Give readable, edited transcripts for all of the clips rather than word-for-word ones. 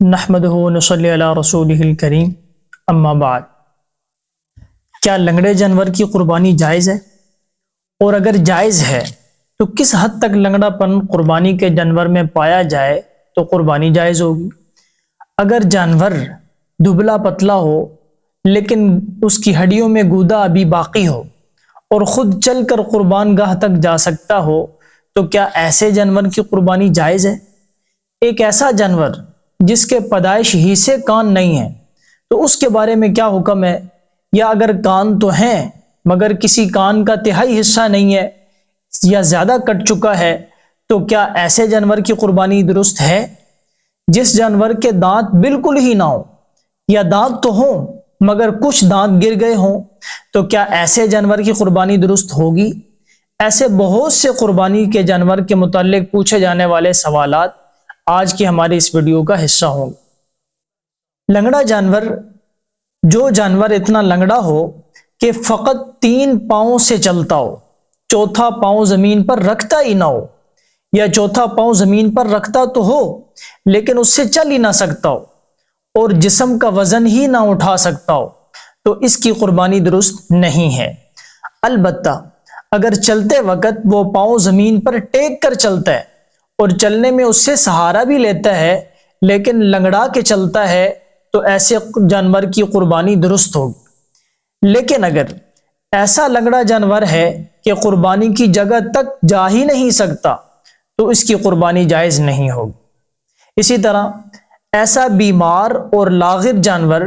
نحمدہ و نصلی علی رسولہ الکریم اما بعد۔ کیا لنگڑے جانور کی قربانی جائز ہے؟ اور اگر جائز ہے تو کس حد تک لنگڑا پن قربانی کے جانور میں پایا جائے تو قربانی جائز ہوگی؟ اگر جانور دبلا پتلا ہو لیکن اس کی ہڈیوں میں گودا ابھی باقی ہو اور خود چل کر قربان گاہ تک جا سکتا ہو تو کیا ایسے جانور کی قربانی جائز ہے؟ ایک ایسا جانور جس کے پیدائش ہی سے کان نہیں ہیں تو اس کے بارے میں کیا حکم ہے؟ یا اگر کان تو ہیں مگر کسی کان کا تہائی حصہ نہیں ہے یا زیادہ کٹ چکا ہے تو کیا ایسے جانور کی قربانی درست ہے؟ جس جانور کے دانت بالکل ہی نہ ہو یا دانت تو ہوں مگر کچھ دانت گر گئے ہوں تو کیا ایسے جانور کی قربانی درست ہوگی؟ ایسے بہت سے قربانی کے جانور کے متعلق پوچھے جانے والے سوالات آج کی ہماری اس ویڈیو کا حصہ ہوں گے۔ لنگڑا جانور، جو جانور اتنا لنگڑا ہو کہ فقط 3 پاؤں سے چلتا ہو، چوتھا پاؤں زمین پر رکھتا ہی نہ ہو، یا چوتھا پاؤں زمین پر رکھتا تو ہو لیکن اس سے چل ہی نہ سکتا ہو اور جسم کا وزن ہی نہ اٹھا سکتا ہو تو اس کی قربانی درست نہیں ہے۔ البتہ اگر چلتے وقت وہ پاؤں زمین پر ٹیک کر چلتا ہے اور چلنے میں اس سے سہارا بھی لیتا ہے لیکن لنگڑا کے چلتا ہے تو ایسے جانور کی قربانی درست ہوگی۔ لیکن اگر ایسا لنگڑا جانور ہے کہ قربانی کی جگہ تک جا ہی نہیں سکتا تو اس کی قربانی جائز نہیں ہوگی۔ اسی طرح ایسا بیمار اور لاغر جانور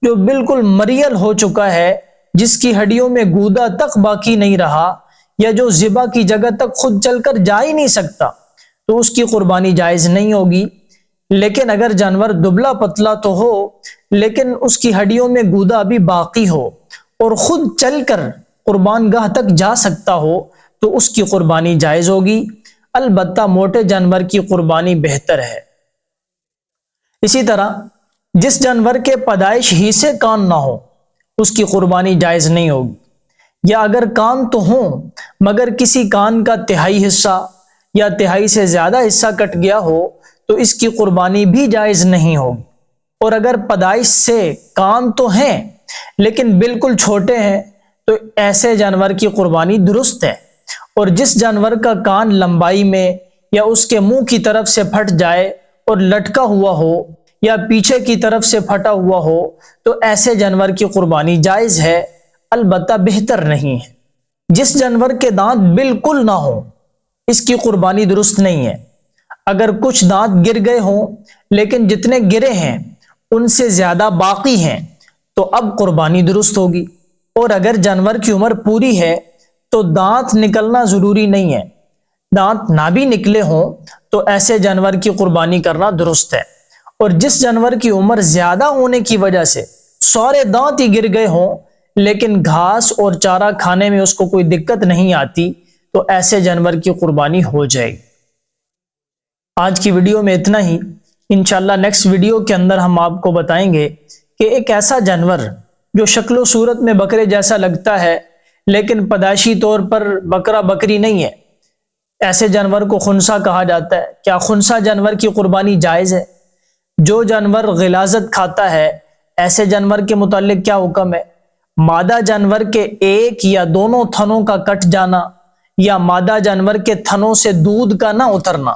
جو بالکل مریل ہو چکا ہے، جس کی ہڈیوں میں گودا تک باقی نہیں رہا یا جو ذبح کی جگہ تک خود چل کر جا ہی نہیں سکتا تو اس کی قربانی جائز نہیں ہوگی۔ لیکن اگر جانور دبلا پتلا تو ہو لیکن اس کی ہڈیوں میں گودا بھی باقی ہو اور خود چل کر قربان گاہ تک جا سکتا ہو تو اس کی قربانی جائز ہوگی۔ البتہ موٹے جانور کی قربانی بہتر ہے۔ اسی طرح جس جانور کے پیدائش ہی سے کان نہ ہو اس کی قربانی جائز نہیں ہوگی، یا اگر کان تو ہوں مگر کسی کان کا تہائی حصہ یا تہائی سے زیادہ حصہ کٹ گیا ہو تو اس کی قربانی بھی جائز نہیں ہوگی۔ اور اگر پیدائش سے کان تو ہیں لیکن بالکل چھوٹے ہیں تو ایسے جانور کی قربانی درست ہے۔ اور جس جانور کا کان لمبائی میں یا اس کے منہ کی طرف سے پھٹ جائے اور لٹکا ہوا ہو یا پیچھے کی طرف سے پھٹا ہوا ہو تو ایسے جانور کی قربانی جائز ہے، البتہ بہتر نہیں ہے۔ جس جانور کے دانت بالکل نہ ہو اس کی قربانی درست نہیں ہے۔ اگر کچھ دانت گر گئے ہوں لیکن جتنے گرے ہیں ان سے زیادہ باقی ہیں تو اب قربانی درست ہوگی۔ اور اگر جانور کی عمر پوری ہے تو دانت نکلنا ضروری نہیں ہے، دانت نہ بھی نکلے ہوں تو ایسے جانور کی قربانی کرنا درست ہے۔ اور جس جانور کی عمر زیادہ ہونے کی وجہ سے سارے دانت ہی گر گئے ہوں لیکن گھاس اور چارہ کھانے میں اس کو کوئی دقت نہیں آتی تو ایسے جانور کی قربانی ہو جائے گی۔ آج کی ویڈیو میں اتنا ہی۔ انشاءاللہ نیکسٹ ویڈیو کے اندر ہم آپ کو بتائیں گے کہ ایک ایسا جانور جو شکل و صورت میں بکرے جیسا لگتا ہے لیکن پیدائشی طور پر بکرا بکری نہیں ہے، ایسے جانور کو خنثی کہا جاتا ہے۔ کیا خنثی جانور کی قربانی جائز ہے؟ جو جانور غلاظت کھاتا ہے ایسے جانور کے متعلق کیا حکم ہے؟ مادہ جانور کے ایک یا دونوں تھنوں کا کٹ جانا، یا مادہ جانور کے تھنوں سے دودھ کا نہ اترنا،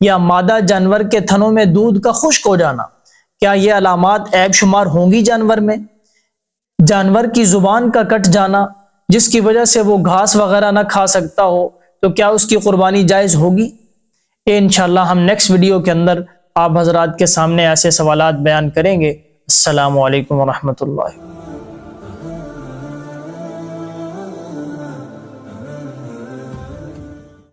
یا مادہ جانور کے تھنوں میں دودھ کا خشک ہو جانا، کیا یہ علامات عیب شمار ہوں گی جانور میں؟ جانور کی زبان کا کٹ جانا جس کی وجہ سے وہ گھاس وغیرہ نہ کھا سکتا ہو تو کیا اس کی قربانی جائز ہوگی؟ انشاءاللہ ہم نیکسٹ ویڈیو کے اندر آپ حضرات کے سامنے ایسے سوالات بیان کریں گے۔ السلام علیکم ورحمۃ اللہ۔